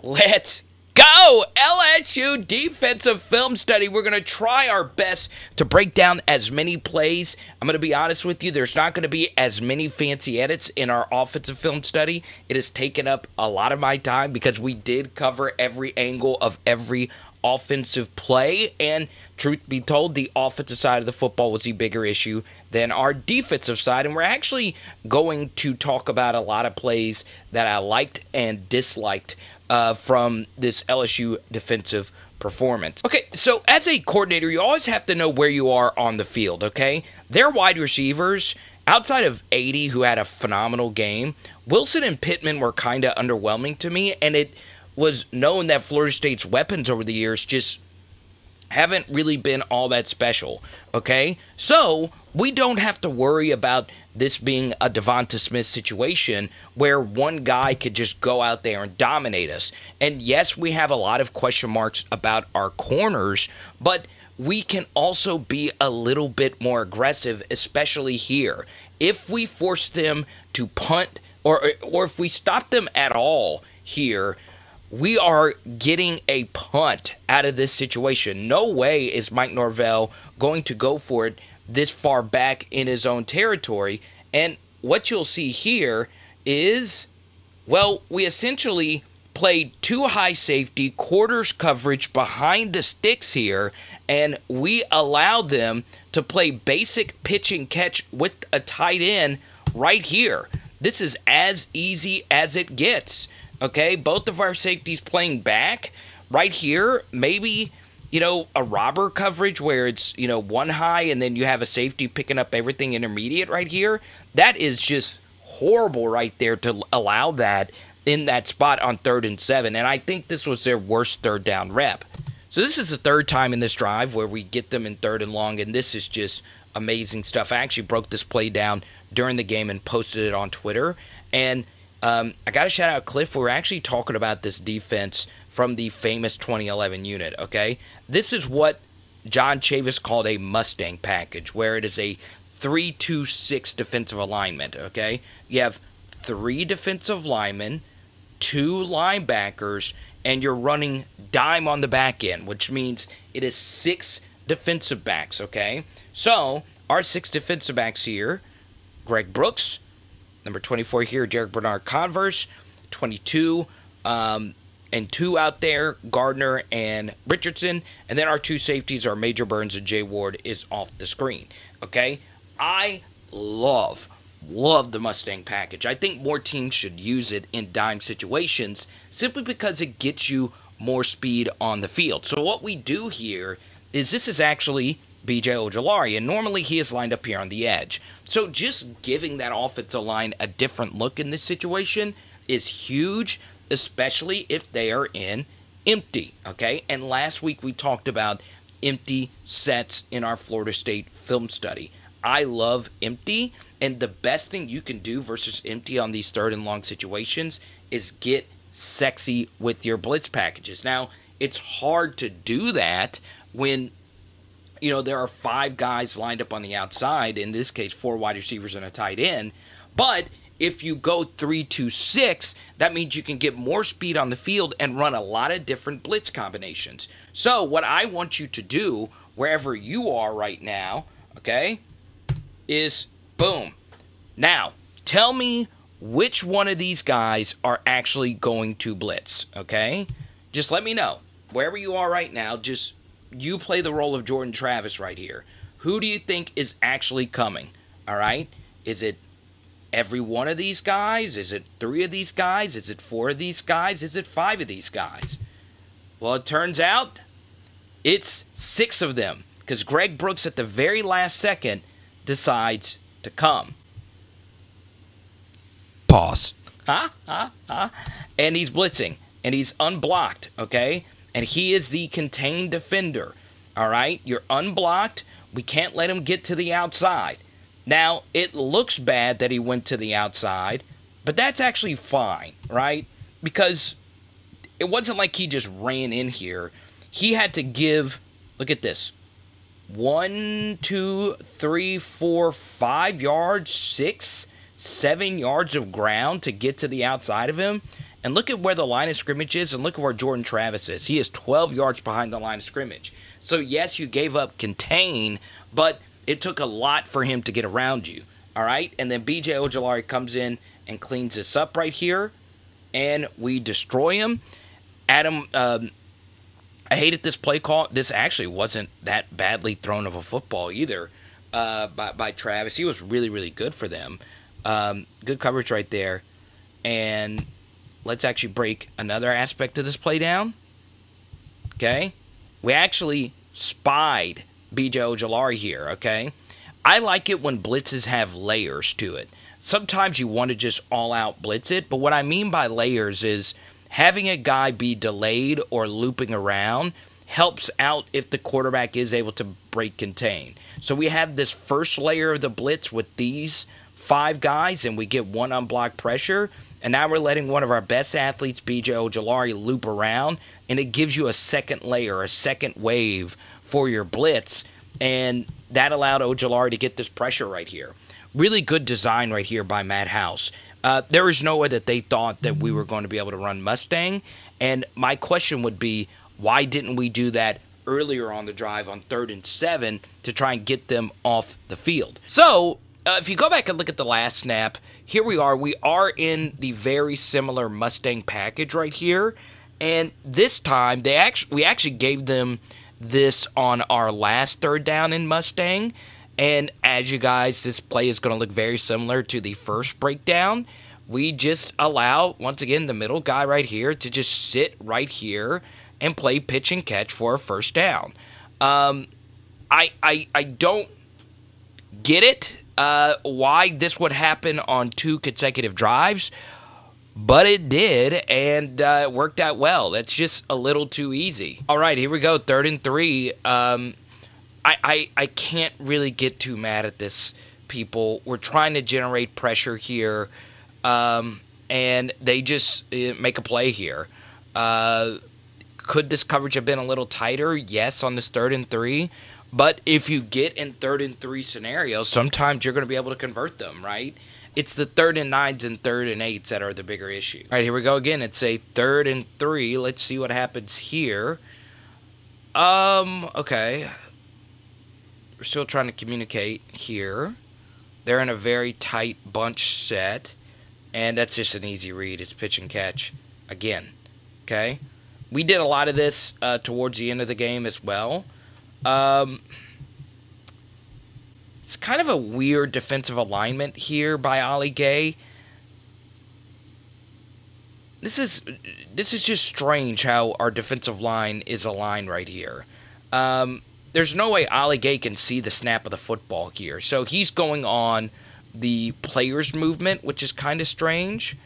Let's go! LSU defensive film study. We're going to try our best to break down as many plays. I'm going to be honest with you, there's not going to be as many fancy edits in our offensive film study. It has taken up a lot of my time because we did cover every angle of every offensive play, and truth be told, the offensive side of the football was the bigger issue than our defensive side, and we're actually going to talk about a lot of plays that I liked and disliked from this LSU defensive performance. Okay, so as a coordinator, you always have to know where you are on the field, okay? Their wide receivers, outside of 80, who had a phenomenal game, Wilson and Pittman were kind of underwhelming to me, and it was known that Florida State's weapons over the years just haven't really been all that special, okay? So we don't have to worry about this being a Devonta Smith situation where one guy could just go out there and dominate us. And yes, we have a lot of question marks about our corners, but we can also be a little bit more aggressive, especially here. If we force them to punt, or if we stop them at all here, we are getting a punt out of this situation. No way is Mike Norvell going to go for it this far back in his own territory. And what you'll see here is, well, we essentially played two high safety quarters coverage behind the sticks here, and we allow them to play basic pitch and catch with a tight end right here. This is as easy as it gets. Okay, both of our safeties playing back right here. Maybe, a robber coverage where it's, one high and then you have a safety picking up everything intermediate right here. That is just horrible right there to allow that in that spot on 3rd and 7. And I think this was their worst third down rep. So this is the third time in this drive where we get them in 3rd and long, and this is just amazing stuff. I actually broke this play down during the game and posted it on Twitter. And I got to shout out Cliff. We're actually talking about this defense from the famous 2011 unit, okay? This is what John Chavis called a Mustang Package, where it is a 3-2-6 defensive alignment, okay? You have 3 defensive linemen, 2 linebackers, and you're running dime on the back end, which means it is 6 defensive backs, okay? So, our 6 defensive backs here, Greg Brooks, number 24 here, Jarek Bernard-Converse, 22, and 2 out there, Gardner and Richardson. And then our 2 safeties are Major Burns and Jay Ward is off the screen. Okay? I love the Mustang package. I think more teams should use it in dime situations simply because it gets you more speed on the field. So what we do here is this is actually B.J. Ojulari, and normally he is lined up here on the edge. So just giving that offensive line a different look in this situation is huge, especially if they are in empty, okay? And last week we talked about empty sets in our Florida State film study. I love empty, and the best thing you can do versus empty on these 3rd and long situations is get sexy with your blitz packages. Now, it's hard to do that when there are 5 guys lined up on the outside, in this case 4 wide receivers and a tight end. But if you go 3-2-6, that means you can get more speed on the field and run a lot of different blitz combinations. So what I want you to do, wherever you are right now, okay, is boom. Now, tell me which one of these guys are actually going to blitz, okay? Just let me know. Wherever you are right now, just you play the role of Jordan Travis right here. Who do you think is actually coming? All right? Is it every one of these guys? Is it 3 of these guys? Is it 4 of these guys? Is it 5 of these guys? Well, it turns out it's 6 of them because Greg Brooks at the very last second decides to come. Pause. And he's blitzing, and he's unblocked, okay? And he is the contained defender, all right? You're unblocked. We can't let him get to the outside. Now, it looks bad that he went to the outside, but that's actually fine, right? Because it wasn't like he just ran in here. He had to give, look at this, 1, 2, 3, 4, 5 yards, 6, 7 yards of ground to get to the outside of him. And look at where the line of scrimmage is, and look at where Jordan Travis is. He is 12 yards behind the line of scrimmage. So, yes, you gave up contain, but it took a lot for him to get around you. All right? And then B.J. Ojulari comes in and cleans this up right here, and we destroy him. Adam, I hated this play call. This actually wasn't that badly thrown of a football either by Travis. He was really, really good for them. Good coverage right there. And let's actually break another aspect of this play down. Okay? We actually spied B.J. Ojulari here, okay? I like it when blitzes have layers to it. Sometimes you want to just all-out blitz it, but what I mean by layers is having a guy be delayed or looping around helps out if the quarterback is able to break contain. So we have this first layer of the blitz with these 5 guys, and we get one unblocked pressure, and now we're letting one of our best athletes, B.J. Ojulari, loop around, and it gives you a second layer, a second wave for your blitz, and that allowed Ojulari to get this pressure right here. Really good design right here by Matt House. There was no way that they thought that we were going to be able to run Mustang, and my question would be, why didn't we do that earlier on the drive on 3rd and 7 to try and get them off the field? So, if you go back and look at the last snap, here we are. We are in the very similar Mustang package right here, and this time we actually gave them this on our last 3rd down in Mustang. And as you guys, this play is going to look very similar to the first breakdown. We just allow, once again, the middle guy right here to just sit right here and play pitch and catch for a first down. I don't get it why this would happen on 2 consecutive drives, but it did, and it worked out well. That's just a little too easy. All right, here we go, 3rd and 3. I can't really get too mad at this, people. We're trying to generate pressure here, and they just make a play here. Could this coverage have been a little tighter? Yes, on this 3rd and 3. But if you get in 3rd and 3 scenarios, sometimes you're going to be able to convert them, right? It's the 3rd and 9s and 3rd and 8s that are the bigger issue. All right, here we go again. It's a 3rd and 3. Let's see what happens here. Okay. We're still trying to communicate here. They're in a very tight bunch set, and that's just an easy read. It's pitch and catch again, okay? We did a lot of this towards the end of the game as well. It's kind of a weird defensive alignment here by Ali Gaye. This is just strange how our defensive line is aligned right here. There's no way Ali Gaye can see the snap of the football here. So he's going on the player's movement, which is kind of strange.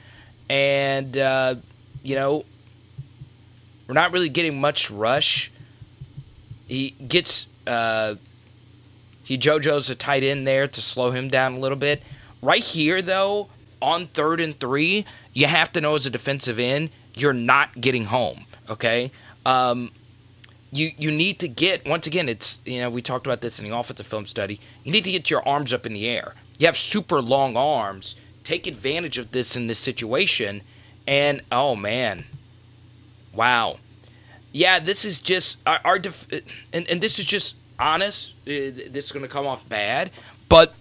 And, you know, we're not really getting much rush. He gets, he JoJo's a tight end there to slow him down a little bit. Right here, though, on 3rd and 3, you have to know as a defensive end, you're not getting home, okay? You need to get, once again, it's, you know, we talked about this in the offensive film study, you need to get your arms up in the air. You have super long arms. Take advantage of this in this situation. And, oh, man. Wow. Yeah, this is just, and this is just honest. This is going to come off bad. But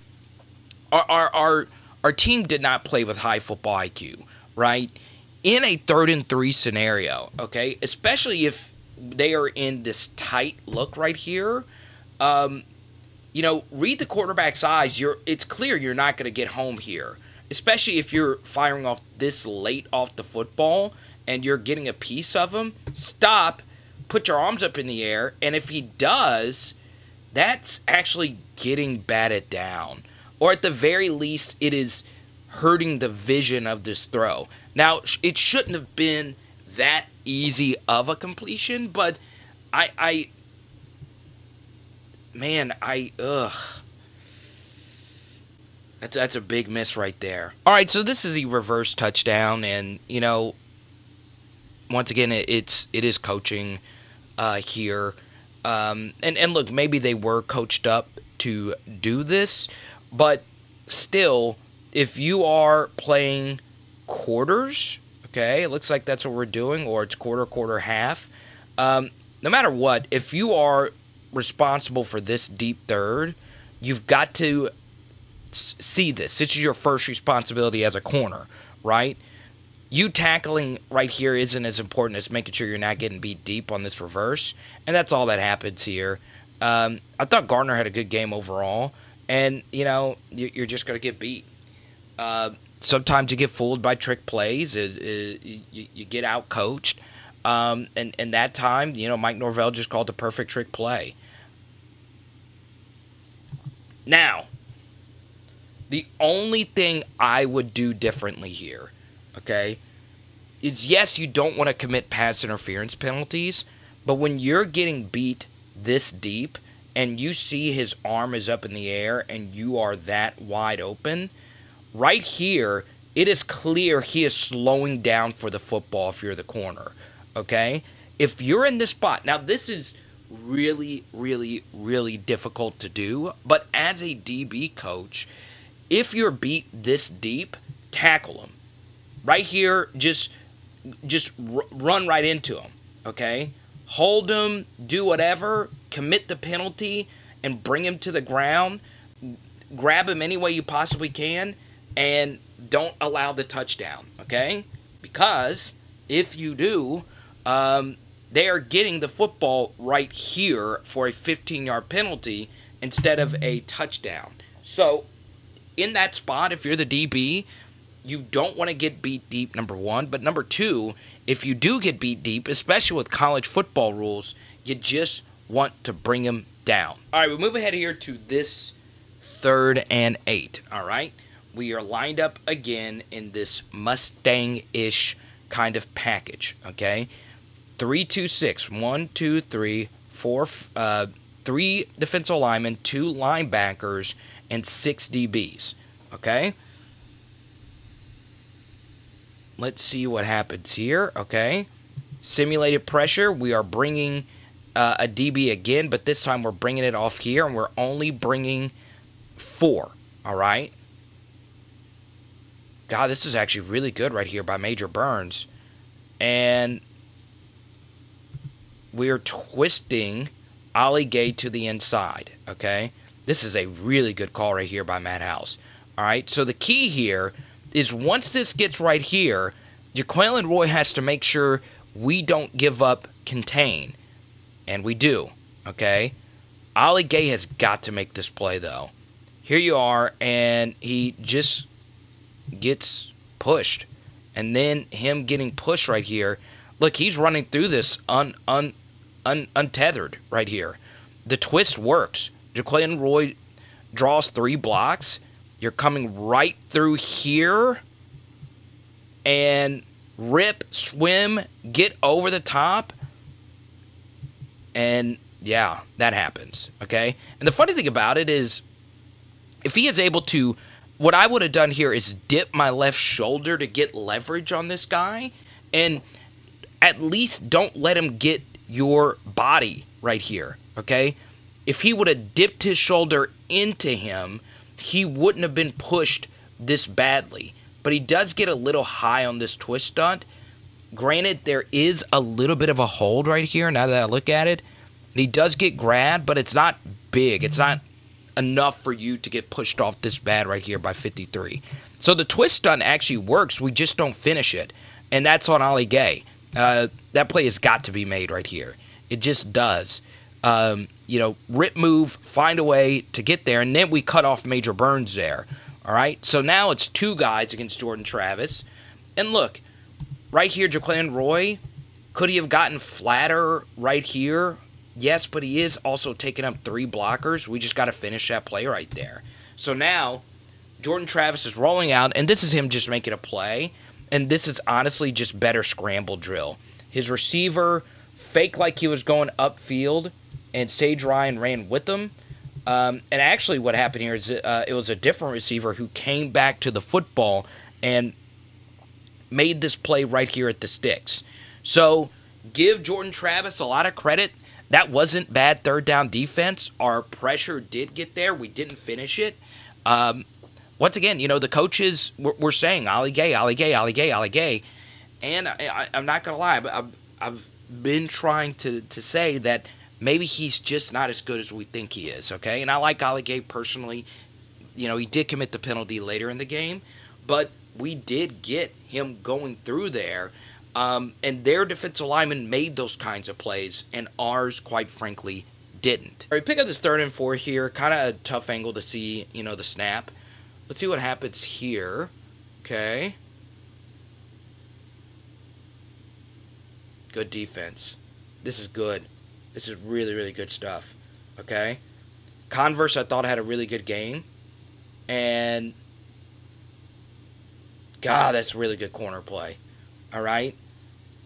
our team did not play with high football IQ, right? In a 3rd and 3 scenario, okay, especially if they are in this tight look right here, you know, read the quarterback's eyes. It's clear you're not going to get home here, especially if you're firing off this late off the football and you're getting a piece of him. Stop, put your arms up in the air, and if he does, that's actually getting batted down. Or at the very least, it is hurting the vision of this throw. Now, it shouldn't have been that easy of a completion, but that's a big miss right there. All right, so this is a reverse touchdown, and, you know, once again, it is coaching here. And look, maybe they were coached up to do this, but still, if you are playing quarters, Okay, it looks like that's what we're doing, or it's quarter, half. No matter what, if you are responsible for this deep third, you've got to see this. This is your first responsibility as a corner, right? You tackling right here isn't as important as making sure you're not getting beat deep on this reverse, and that's all that happens here. I thought Gardner had a good game overall, and, you're just going to get beat. Sometimes you get fooled by trick plays. You get out-coached. And that time, Mike Norvell just called the perfect trick play. Now, the only thing I would do differently here, okay, is yes, you don't want to commit pass interference penalties, but when you're getting beat this deep and you see his arm is up in the air and you are that wide open, right here, it is clear he is slowing down for the football if you're the corner, okay? If you're in this spot, now this is really, really, really difficult to do, but as a DB coach, if you're beat this deep, tackle him. Right here, just run right into him, okay? Hold him, do whatever, commit the penalty, and bring him to the ground. Grab him any way you possibly can, and don't allow the touchdown, okay? Because if you do, they are getting the football right here for a 15-yard penalty instead of a touchdown. So, in that spot, if you're the DB, you don't want to get beat deep, number one. But number two, if you do get beat deep, especially with college football rules, you just want to bring them down. All right, we move ahead here to this 3rd and 8, all right? We are lined up again in this Mustang-ish kind of package, okay? 3-2-6, 1, 2, 3, 4, 3 defensive linemen, 2 linebackers, and 6 DBs, okay? Let's see what happens here, okay? Simulated pressure, we are bringing a DB again, but this time we're bringing it off here, and we're only bringing 4, all right? God, this is actually really good right here by Major Burns. And we're twisting Ollie Gay to the inside, okay? This is a really good call right here by Matt House. All right, so the key here is once this gets right here, Jaquelin Roy has to make sure we don't give up contain. And we do, okay? Ollie Gay has got to make this play, though. Here you are, and he just gets pushed. And then him getting pushed right here. Look, he's running through this untethered right here. The twist works. Jaquelin Roy draws 3 blocks. You're coming right through here. And rip, swim, get over the top. And, yeah, that happens, okay? And the funny thing about it is, if he is able to, what I would have done here is dip my left shoulder to get leverage on this guy, and at least don't let him get your body right here, okay? If he would have dipped his shoulder into him, he wouldn't have been pushed this badly. But he does get a little high on this twist stunt. Granted, there is a little bit of a hold right here now that I look at it. And he does get grabbed, but it's not big. It's not enough for you to get pushed off this bad right here by 53. So the twist stunt actually works. We just don't finish it. And that's on Ollie Gay. That play has got to be made right here. It just does. Rip move, find a way to get there, and then we cut off Major Burns there. All right? So now it's 2 guys against Jordan Travis. And look, right here, Jaquelin Roy, could he have gotten flatter right here? Yes, but he is also taking up 3 blockers. We just got to finish that play right there. So now, Jordan Travis is rolling out, and this is him just making a play. And this is honestly just better scramble drill. His receiver faked like he was going upfield, and Sage Ryan ran with him. And actually what happened here is it was a different receiver who came back to the football and made this play right here at the sticks. So give Jordan Travis a lot of credit. That wasn't bad 3rd down defense. Our pressure did get there. We didn't finish it. Once again, the coaches were saying, Ollie Gay, Ollie Gay, Ollie Gay, Ollie Gay. And I'm not going to lie, but I've been trying to say that maybe he's just not as good as we think he is, okay? And I like GAYE personally. You know, he did commit the penalty later in the game, but we did get him going through there. And their defensive linemen made those kinds of plays, and ours, quite frankly, didn't. All right, pick up this 3rd and 4 here. Kind of a tough angle to see, you know, the snap. Let's see what happens here. Okay. Good defense. This is good. This is really, really good stuff. Okay. Converse, I thought, had a really good game. And, God, that's really good corner play. All right.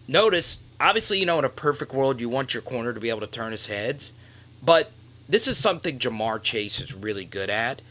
Notice, obviously, you know, in a perfect world, you want your corner to be able to turn his heads. But this is something Ja'Marr Chase is really good at.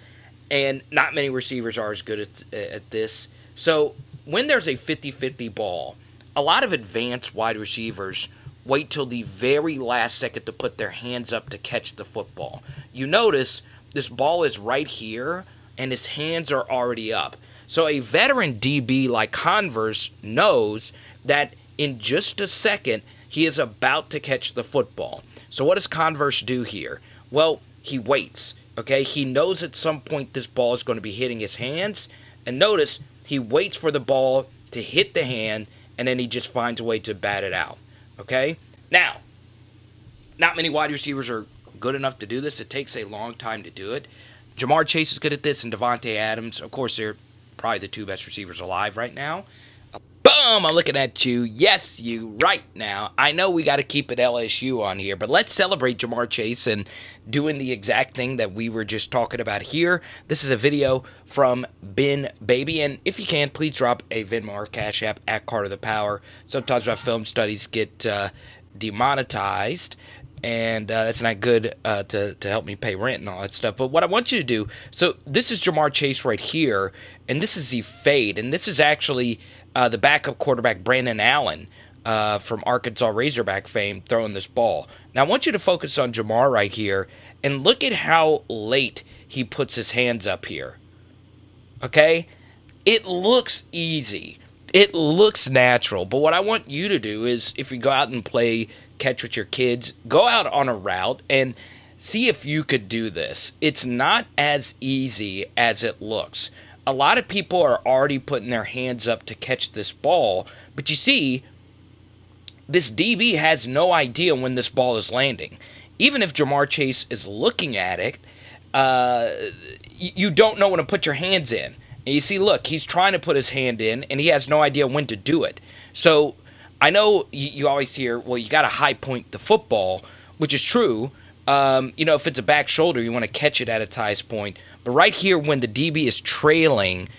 And not many receivers are as good at this. So when there's a 50-50 ball, a lot of advanced wide receivers wait till the very last second to put their hands up to catch the football. You notice this ball is right here, and his hands are already up. So a veteran DB like Converse knows that in just a second, he is about to catch the football. So what does Converse do here? Well, he waits, okay? He knows at some point this ball is going to be hitting his hands. And notice, he waits for the ball to hit the hand, and then he just finds a way to bat it out, okay? Now, not many wide receivers are good enough to do this. It takes a long time to do it. Ja'Marr Chase is good at this, and Devontae Adams, of course, they're probably the 2 best receivers alive right now. Boom! I'm looking at you. Yes, you right now. I know we got to keep it LSU on here, but let's celebrate Ja'Marr Chase and doing the exact thing that we were just talking about here. This is a video from Ben Baby, and if you can, please drop a Venmo or Cash App at Carter the Power. Sometimes my film studies get demonetized, and that's not good to help me pay rent and all that stuff. But what I want you to do, so this is Ja'Marr Chase right here, and this is the fade, and this is actually the backup quarterback Brandon Allen from Arkansas Razorback fame throwing this ball. Now I want you to focus on Ja'Marr right here, and look at how late he puts his hands up here. Okay? It looks easy. It looks natural, but what I want you to do is, if you go out and play catch with your kids, go out on a route and see if you could do this. It's not as easy as it looks. A lot of people are already putting their hands up to catch this ball, but you see, this DB has no idea when this ball is landing. Even if Ja'Marr Chase is looking at it, you don't know when to put your hands in. And you see, look, he's trying to put his hand in, and he has no idea when to do it. So I know you always hear, well, you got to high point the football, which is true. You know, if it's a back shoulder, you want to catch it at its highest point. But right here, when the DB is trailing,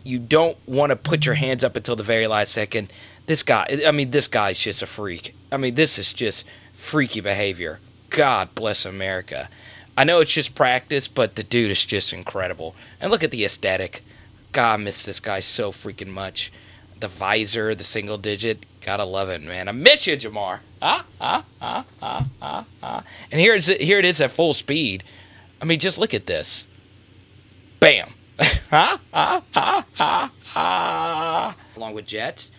you don't want to put your hands up until the very last second. This guy's just a freak. I mean, this is just freaky behavior. God bless America. I know it's just practice, but the dude is just incredible. And look at the aesthetic. God, I miss this guy so freaking much. The visor, the single digit. Gotta love it, man. I miss you, Ja'Marr. And here it is at full speed. I mean, just look at this. Bam. Along with Jets,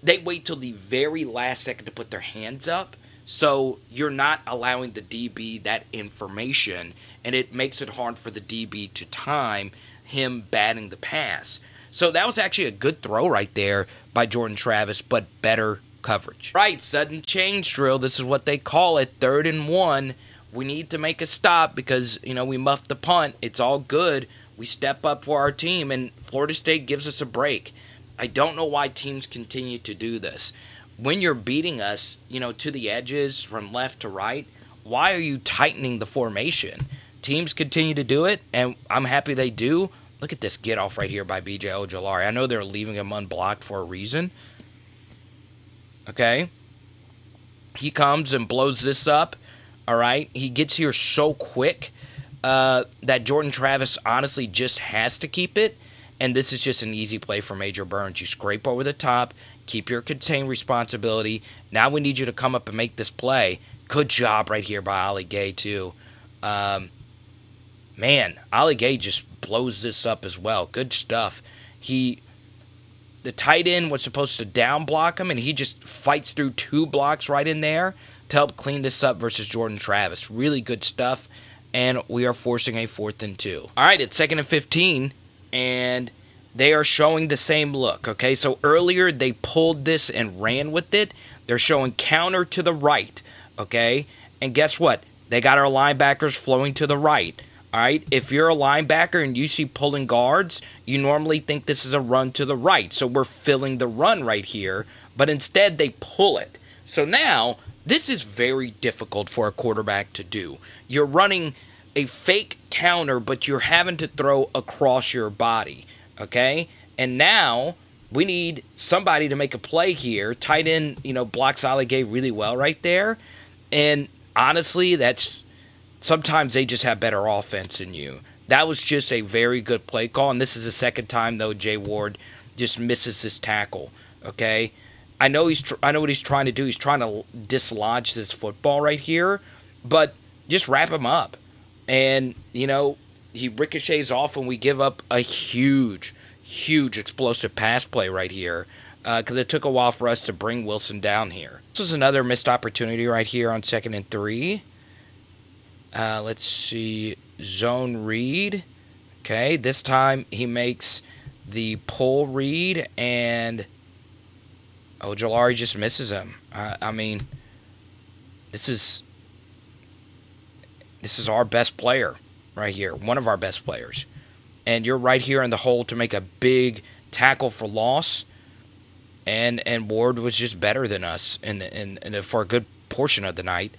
they wait till the very last second to put their hands up. So you're not allowing the DB that information, and it makes it hard for the DB to time him batting the pass. So that was actually a good throw right there by Jordan Travis, but better coverage. Right, sudden change drill. This is what they call it, 3rd and 1. We need to make a stop because, you know, we muffed the punt. It's all good. We step up for our team, and Florida State gives us a break. I don't know why teams continue to do this. When you're beating us, you know, to the edges from left to right, why are you tightening the formation? Teams continue to do it, and I'm happy they do. Look at this get off right here by B.J. Ojolari. I know they're leaving him unblocked for a reason. Okay. He comes and blows this up. All right. He gets here so quick that Jordan Travis honestly just has to keep it. And this is just an easy play for Major Burns. You scrape over the top, keep your contained responsibility. Now we need you to come up and make this play. Good job right here by Ali Gaye, too. Man, Ali Gaye just blows this up as well. Good stuff. He the tight end was supposed to down block him, and he just fights through 2 blocks right in there to help clean this up versus Jordan Travis. Really good stuff, and we are forcing a 4th and 2. All right, it's 2nd and 15, and they are showing the same look, okay? So earlier they pulled this and ran with it. They're showing counter to the right, okay? And guess what? They got our linebackers flowing to the right. All right, if you're a linebacker and you see pulling guards, you normally think this is a run to the right. So we're filling the run right here, but instead they pull it. So now this is very difficult for a quarterback to do. You're running a fake counter, but you're having to throw across your body, okay? And now we need somebody to make a play here. Tight end, blocks GAYE really well right there. And honestly, sometimes they just have better offense than you. That was just a very good play call, and this is the second time, though, Jay Ward just misses this tackle, okay? I know what he's trying to do. He's trying to dislodge this football right here, but just wrap him up. And, he ricochets off, and we give up a huge, huge explosive pass play right here because it took a while for us to bring Wilson down here. This was another missed opportunity right here on 2nd and 3. Let's see, zone read. Okay, this time he makes the pull read, and Ojulari just misses him. I mean, this is our best player right here, one of our best players. And you're right here in the hole to make a big tackle for loss, and Ward was just better than us for a good portion of the night.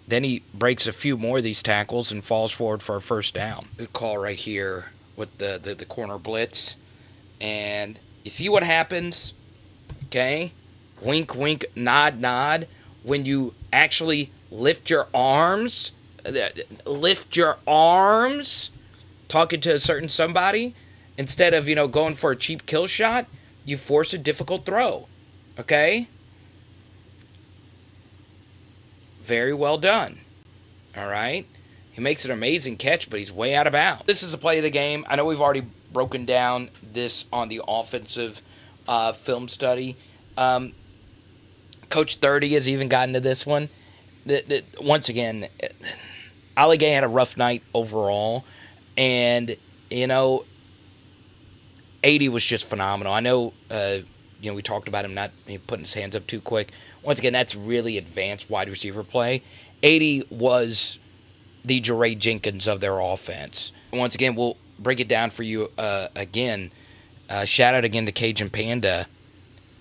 Then he breaks a few more of these tackles and falls forward for a 1st down. Good call right here with the corner blitz. And you see what happens, okay? Wink, wink, nod, nod. When you actually lift your arms, talking to a certain somebody, instead of, going for a cheap kill shot, you force a difficult throw, okay? Very well done. All right. He makes an amazing catch, but he's way out of bounds. This is a play of the game. I know we've already broken down this on the offensive film study. Coach 30 has even gotten to this one. Once again, GAYE had a rough night overall, and 80 was just phenomenal. I know we talked about him not putting his hands up too quick. Once again, that's really advanced wide receiver play. 80 was the Jeray Jenkins of their offense. Once again, we'll break it down for you again. Shout out again to Cajun Panda.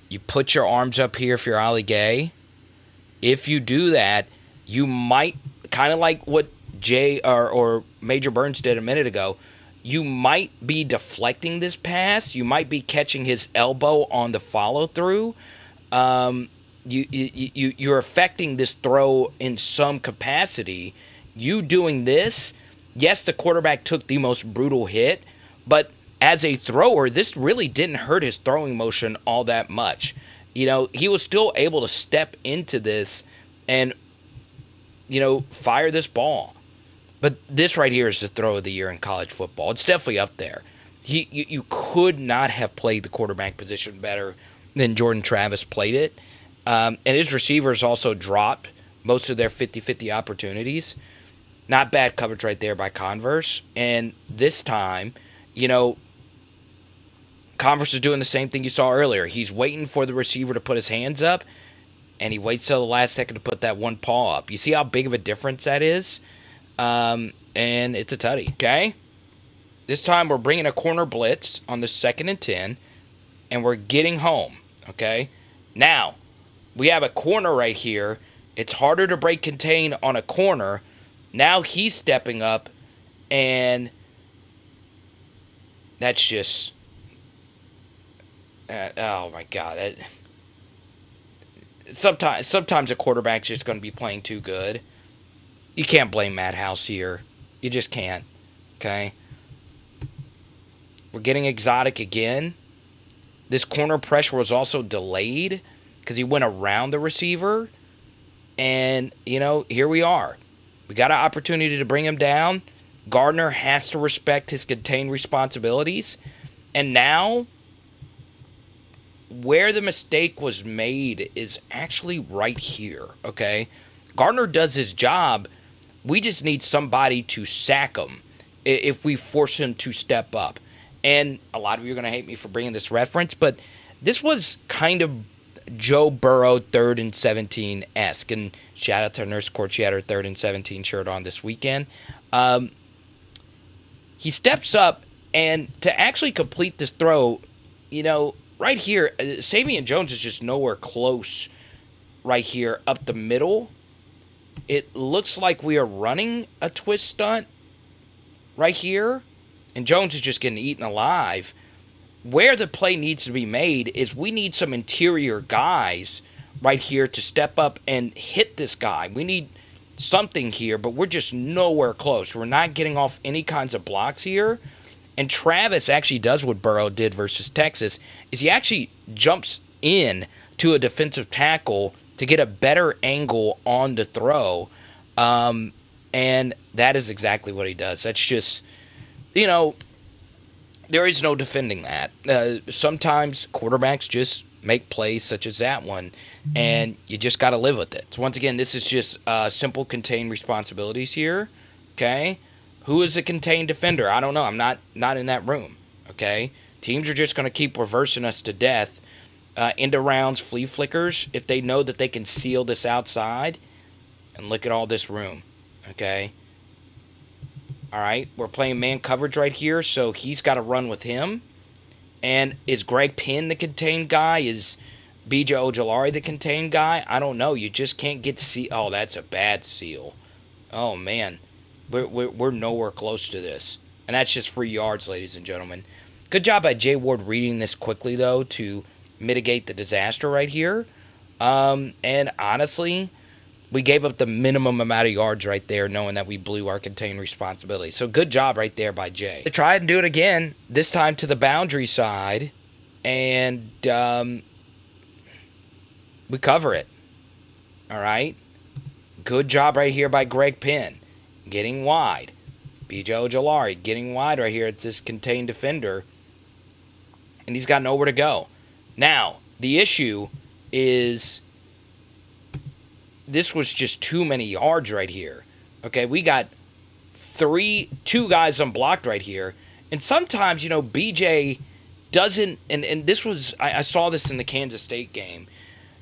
You put your arms up here if you're GAYE. If you do that, you might, kind of like what Jay or Major Burns did a minute ago, you might be deflecting this pass. You might be catching his elbow on the follow-through. You're affecting this throw in some capacity. You doing this, yes, the quarterback took the most brutal hit, but as a thrower, this really didn't hurt his throwing motion all that much. He was still able to step into this and, fire this ball. But this right here is the throw of the year in college football. It's definitely up there. You could not have played the quarterback position better than Jordan Travis played it. And his receivers also dropped most of their 50-50 opportunities. Not bad coverage right there by Converse. And this time, Converse is doing the same thing you saw earlier. He's waiting for the receiver to put his hands up, and he waits till the last second to put that one paw up. You see how big of a difference that is? And it's a tutty, okay? This time we're bringing a corner blitz on the 2nd and 10, and we're getting home, okay? Now, we have a corner right here. It's harder to break contain on a corner. Now he's stepping up, and that's just... oh, my God. Sometimes a quarterback's just going to be playing too good. You can't blame Matt House here. You just can't, okay? We're getting exotic again. This corner pressure was also delayed because he went around the receiver. And, here we are. We got an opportunity to bring him down. Gardner has to respect his contained responsibilities. And now, where the mistake was made is actually right here, okay? Gardner does his job. We just need somebody to sack him if we force him to step up. And a lot of you are going to hate me for bringing this reference, but this was kind of Joe Burrow 3rd and 17-esque. And shout out to Nurse Court. She had her 3rd and 17 shirt on this weekend. He steps up, and to actually complete this throw, you know, right here, Savion Jones is just nowhere close right here up the middle. It looks like we are running a twist stunt right here, and Jones is just getting eaten alive. Where the play needs to be made is we need some interior guys right here to step up and hit this guy. We need something here, but we're just nowhere close. We're not getting off any kinds of blocks here. And Travis actually does what Burrow did versus Texas, is he actually jumps in to a defensive tackle to get a better angle on the throw. And that is exactly what he does. That's just, you know, there is no defending that. Sometimes quarterbacks just make plays such as that one, and you just got to live with it. So once again, this is just simple contained responsibilities here, okay? Who is a contained defender? I don't know. I'm not in that room, okay? Teams are just going to keep reversing us to death. Into rounds, flea flickers, if they know that they can seal this outside. And look at all this room, okay? All right, we're playing man coverage right here, so he's got to run with him. And is Greg Penn the contained guy? Is B.J. Ojolari the contained guy? I don't know. You just can't get seal. Oh, that's a bad seal. Oh, man. We're nowhere close to this. And that's just free yards, ladies and gentlemen. Good job by Jay Ward reading this quickly, though, to mitigate the disaster right here. And honestly, we gave up the minimum amount of yards right there, knowing that we blew our contained responsibility. So good job right there by Jay. They try and do it again, this time to the boundary side, and we cover it. All right? Good job right here by Greg Penn, getting wide. B.J. Ojolari getting wide right here at this contained defender, and he's got nowhere to go. Now, the issue is this was just too many yards right here. Okay, we got two guys unblocked right here. And sometimes, you know, BJ doesn't, and this was, I saw this in the Kansas State game.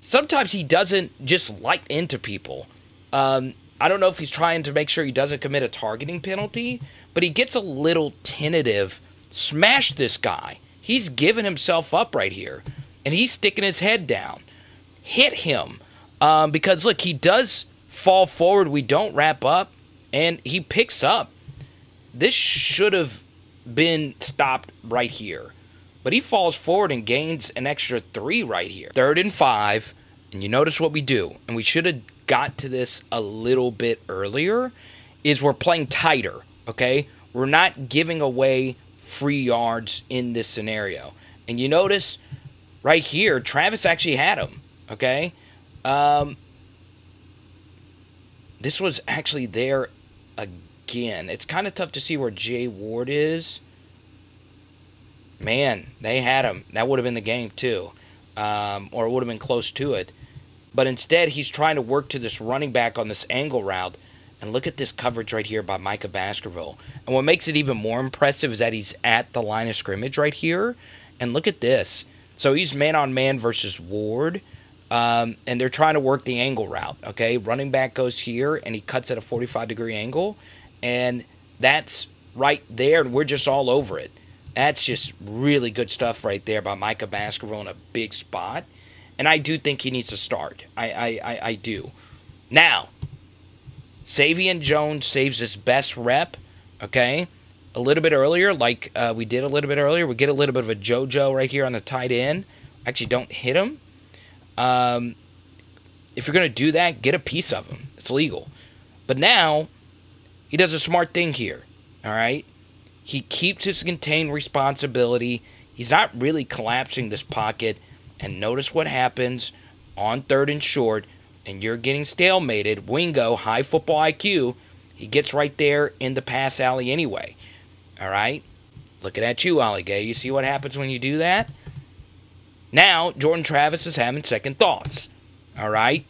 Sometimes he doesn't just light into people. I don't know if he's trying to make sure he doesn't commit a targeting penalty, but he gets a little tentative. Smash this guy. He's giving himself up right here. And he's sticking his head down. Hit him. Because, look, he does fall forward. We don't wrap up. And he picks up. This should have been stopped right here. But he falls forward and gains an extra 3 right here. 3rd and 5. And you notice what we do. And we should have got to this a little bit earlier. Is we're playing tighter. Okay? We're not giving away free yards in this scenario. And you notice right here, Travis actually had him, okay? This was actually there again. It's kind of tough to see where Jay Ward is. Man, they had him. That would have been the game too, or it would have been close to it. But instead, he's trying to work to this running back on this angle route. And look at this coverage right here by Micah Baskerville. And what makes it even more impressive is that he's at the line of scrimmage right here. And look at this. So he's man-on-man versus Ward, and they're trying to work the angle route, okay? Running back goes here, and he cuts at a 45-degree angle, and that's right there, and we're just all over it. That's just really good stuff right there by Micah Baskerville in a big spot, and I do think he needs to start. I do. Now, Savion Jones saves his best rep, okay? A little bit earlier, like we did a little bit earlier. We get a little bit of a JoJo right here on the tight end. Actually, don't hit him. If you're going to do that, get a piece of him. It's legal. But now, he does a smart thing here, all right? He keeps his contained responsibility. He's not really collapsing this pocket. And notice what happens on 3rd and short, and you're getting stalemated. Wingo, high football IQ, he gets right there in the pass alley anyway. All right? Looking at you, Ollie Gay. You see what happens when you do that? Now, Jordan Travis is having second thoughts. All right?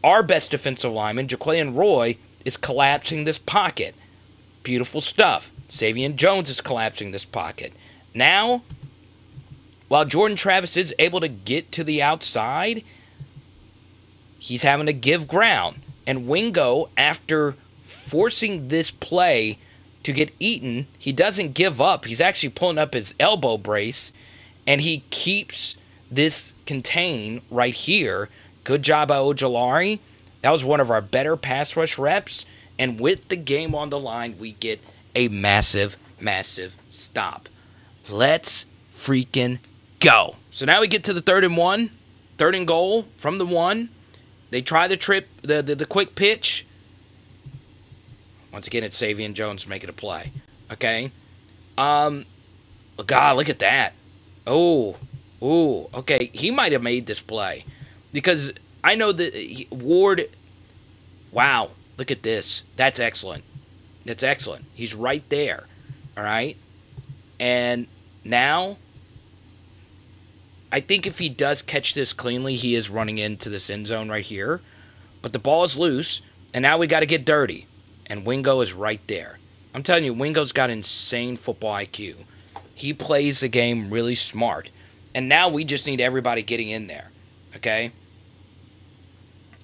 Our best defensive lineman, Jaquavion Roy, is collapsing this pocket. Beautiful stuff. Savion Jones is collapsing this pocket. Now, while Jordan Travis is able to get to the outside, he's having to give ground. And Wingo, after forcing this play to get eaten, he doesn't give up. He's actually pulling up his elbow brace, and he keeps this contained right here. Good job by Ojulari. That was one of our better pass rush reps. And with the game on the line, we get a massive, massive stop. Let's freaking go. So now we get to the 3rd and 1. 3rd and goal from the 1. They try the quick pitch. Once again, it's Savion Jones making a play. Okay. God, look at that. Oh, okay. He might have made this play. Because I know that Ward, wow, look at this. That's excellent. That's excellent. He's right there. All right. And now, I think if he does catch this cleanly, he is running into this end zone right here. But the ball is loose, and now we got to get dirty. And Wingo is right there. I'm telling you, Wingo's got insane football IQ. He plays the game really smart. And now we just need everybody getting in there. Okay?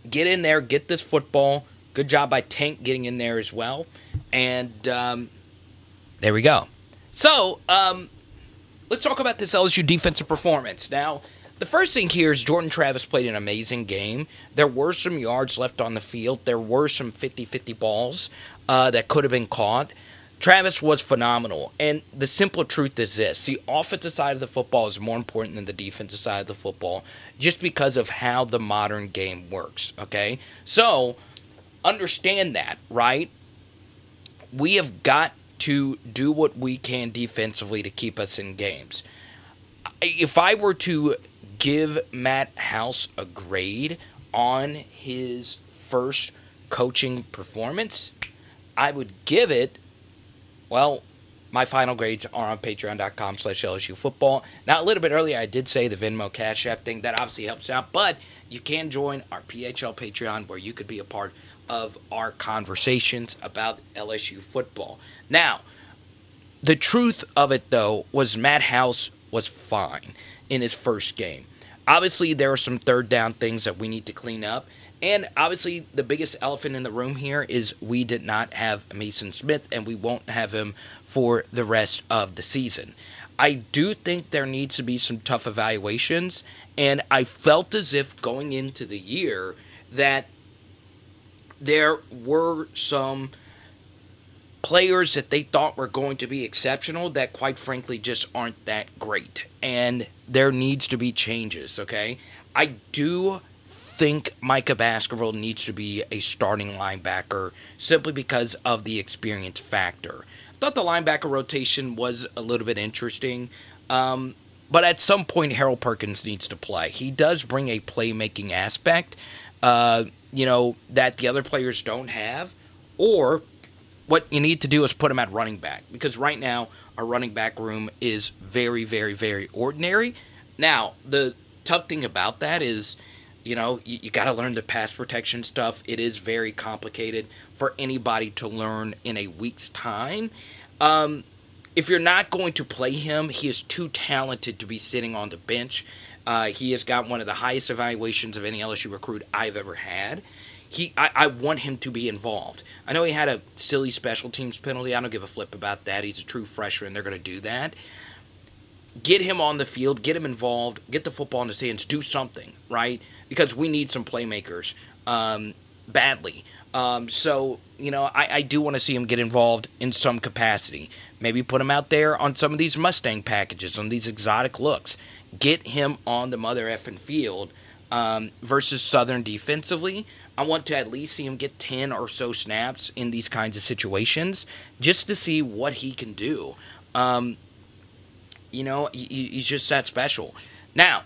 Get in there, get this football. Good job by Tank getting in there as well. And there we go. So, let's talk about this LSU defensive performance. Now, the first thing here is Jordan Travis played an amazing game. There were some yards left on the field. There were some 50-50 balls that could have been caught. Travis was phenomenal. And the simple truth is this. The offensive side of the football is more important than the defensive side of the football just because of how the modern game works, okay? So, understand that, right? We have got to do what we can defensively to keep us in games. If I were to give Matt House a grade on his first coaching performance, I would give it, well, my final grades are on patreon.com/LSU football. Now, a little bit earlier, I did say the Venmo Cash App thing. That obviously helps out, but you can join our PHL Patreon where you could be a part of our conversations about LSU football. Now, the truth of it, though, was Matt House was fine in his first game. Obviously, there are some third down things that we need to clean up. And obviously, the biggest elephant in the room here is we did not have Mason Smith, and we won't have him for the rest of the season. I do think there needs to be some tough evaluations, and I felt as if going into the year that there were some players that they thought were going to be exceptional that quite frankly just aren't that great. And there needs to be changes, okay? I do think Micah Baskerville needs to be a starting linebacker simply because of the experience factor. I thought the linebacker rotation was a little bit interesting, but at some point Harold Perkins needs to play. He does bring a playmaking aspect, that the other players don't have, or what you need to do is put him at running back, because right now our running back room is very, very, very ordinary. Now, the tough thing about that is, you got to learn the pass protection stuff. It is very complicated for anybody to learn in a week's time. If you're not going to play him, he is too talented to be sitting on the bench. He has got one of the highest evaluations of any LSU recruit I've ever had. I want him to be involved. I know he had a silly special teams penalty. I don't give a flip about that. He's a true freshman. They're going to do that. Get him on the field. Get him involved. Get the football in his hands. Do something, right? Because we need some playmakers badly. I do want to see him get involved in some capacity. Maybe put him out there on some of these Mustang packages, on these exotic looks. Get him on the mother effing field versus Southern defensively. I want to at least see him get 10 or so snaps in these kinds of situations just to see what he can do. He's just that special. Now,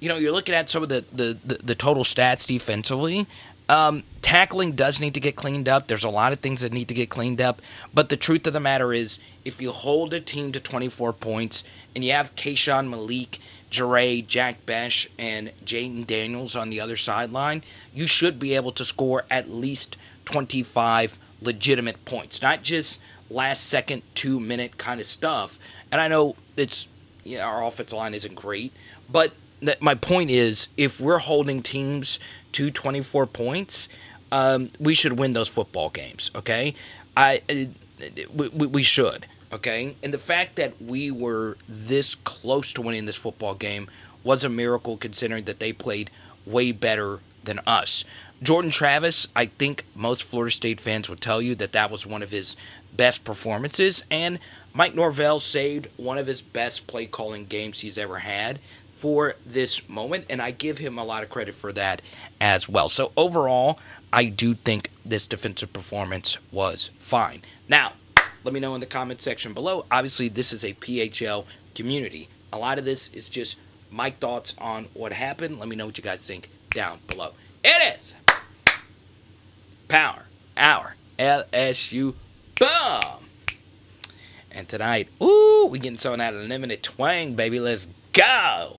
you're looking at some of the total stats defensively. Tackling does need to get cleaned up. There's a lot of things that need to get cleaned up. But the truth of the matter is, if you hold a team to 24 points and you have Kayshawn Malik Jure, Jack Besh, and Jayden Daniels on the other sideline, you should be able to score at least 25 legitimate points, not just last second, 2-minute kind of stuff. And I know our offensive line isn't great, but my point is, if we're holding teams to 24 points, we should win those football games, okay? We should, okay? And the fact that we were this close to winning this football game was a miracle, considering that they played way better than us. Jordan Travis, I think most Florida State fans would tell you that that was one of his best performances, and Mike Norvell saved one of his best play calling games he's ever had for this moment, and I give him a lot of credit for that as well. So overall, I do think this defensive performance was fine. Now, let me know in the comment section below. Obviously, this is a PHL community. A lot of this is just my thoughts on what happened. Let me know what you guys think down below. It is Power Hour LSU. Boom! And tonight, we getting something out of the limited twang, baby. Let's go!